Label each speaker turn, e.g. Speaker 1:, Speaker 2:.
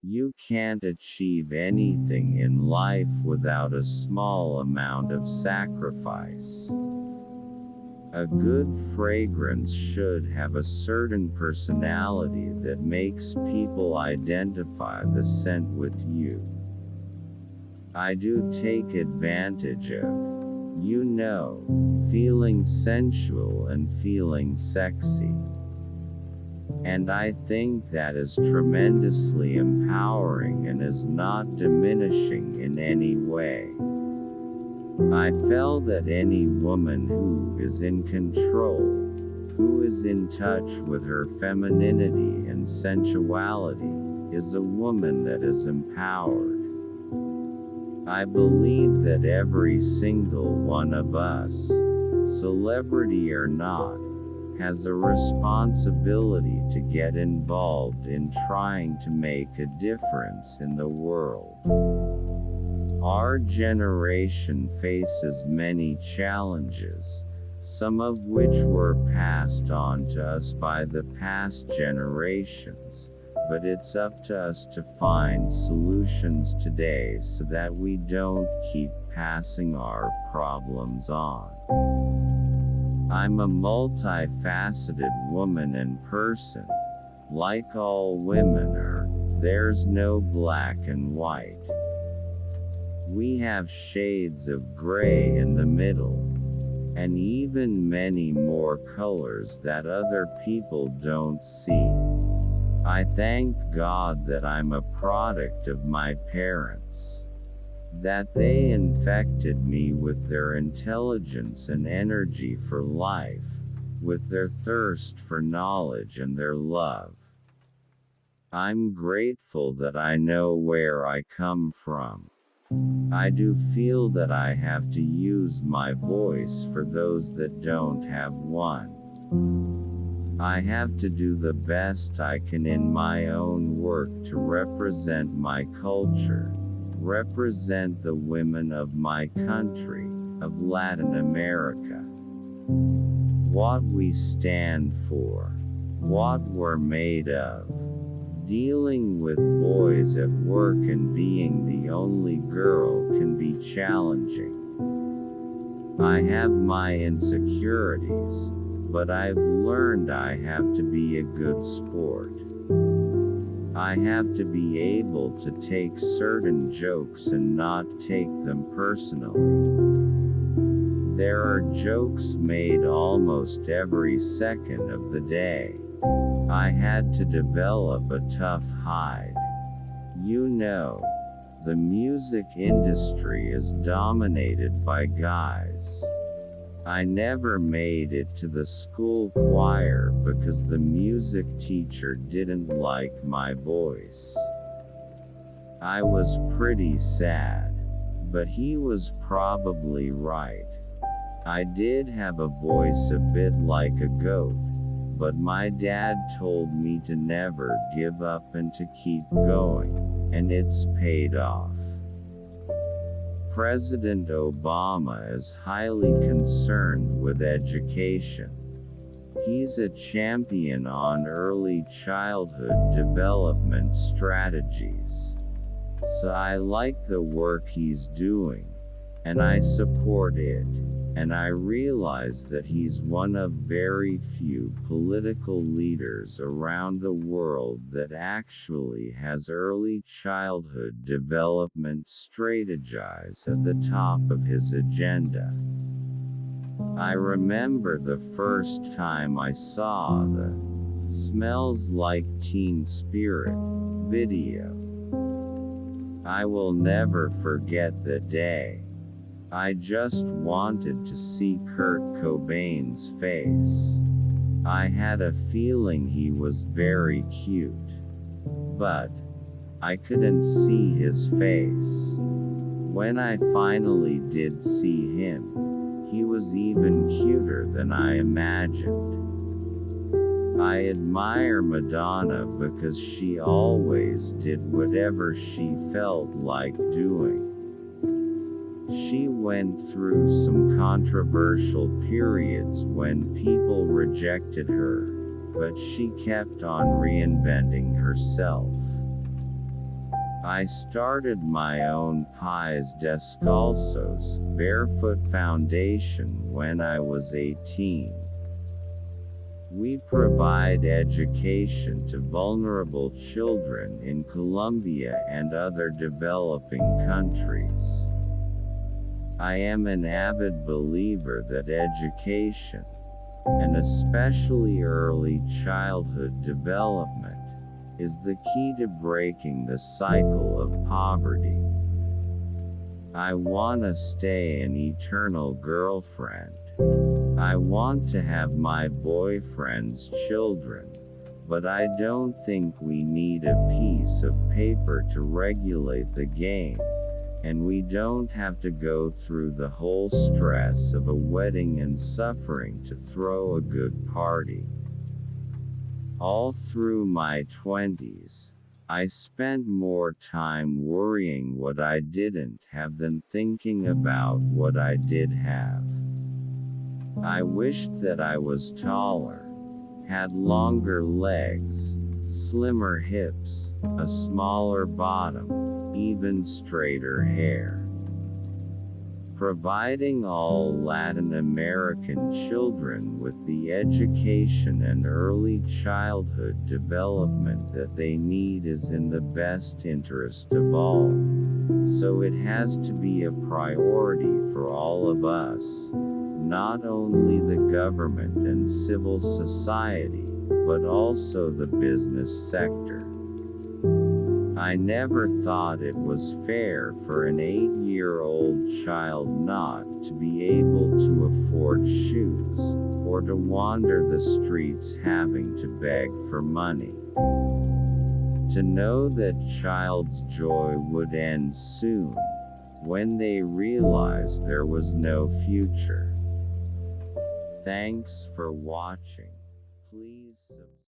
Speaker 1: You can't achieve anything in life without a small amount of sacrifice. A good fragrance should have a certain personality that makes people identify the scent with you. I do take advantage of, feeling sensual and feeling sexy. And I think that is tremendously empowering and is not diminishing in any way. I felt that any woman who is in control, who is in touch with her femininity and sensuality, is a woman that is empowered. I believe that every single one of us, celebrity or not, has a responsibility to get involved in trying to make a difference in the world. Our generation faces many challenges, some of which were passed on to us by the past generations, but it's up to us to find solutions today so that we don't keep passing our problems on. I'm a multifaceted woman and person. Like all women are, there's no black and white. We have shades of gray in the middle, and even many more colors that other people don't see. I thank God that I'm a product of my parents, that they infected me with their intelligence and energy for life, with their thirst for knowledge and their love. I'm grateful that I know where I come from. I do feel that I have to use my voice for those that don't have one. I have to do the best I can in my own work to represent my culture, represent the women of my country, of Latin America. What we stand for, what we're made of. Dealing with boys at work and being the only girl can be challenging. I have my insecurities, but I've learned I have to be a good sport. I have to be able to take certain jokes and not take them personally. There are jokes made almost every second of the day. I had to develop a tough hide. The music industry is dominated by guys. I never made it to the school choir because the music teacher didn't like my voice. I was pretty sad, but he was probably right. I did have a voice a bit like a goat, but my dad told me to never give up and to keep going, and it's paid off. President Obama is highly concerned with education. He's a champion on early childhood development strategies. So I like the work he's doing, and I support it. And I realize that he's one of very few political leaders around the world that actually has early childhood development strategies at the top of his agenda. I remember the first time I saw the "Smells Like Teen Spirit" video. I will never forget the day. I just wanted to see Kurt Cobain's face. I had a feeling he was very cute, but I couldn't see his face. When I finally did see him, he was even cuter than I imagined. I admire Madonna because she always did whatever she felt like doing. She went through some controversial periods when people rejected her, but she kept on reinventing herself. I started my own Pies Descalzos, Barefoot Foundation when I was 18. We provide education to vulnerable children in Colombia and other developing countries. I am an avid believer that education, and especially early childhood development, is the key to breaking the cycle of poverty. I wanna stay an eternal girlfriend. I want to have my boyfriend's children, but I don't think we need a piece of paper to regulate the game, and we don't have to go through the whole stress of a wedding and suffering to throw a good party. All through my 20s, I spent more time worrying what I didn't have than thinking about what I did have. I wished that I was taller, had longer legs, slimmer hips, a smaller bottom, even straighter hair. Providing all Latin American children with the education and early childhood development that they need is in the best interest of all, so it has to be a priority for all of us, not only the government and civil society, but also the business sector. I never thought it was fair for an 8-year-old child not to be able to afford shoes, or to wander the streets having to beg for money. To know that child's joy would end soon, when they realized there was no future. Thanks for watching.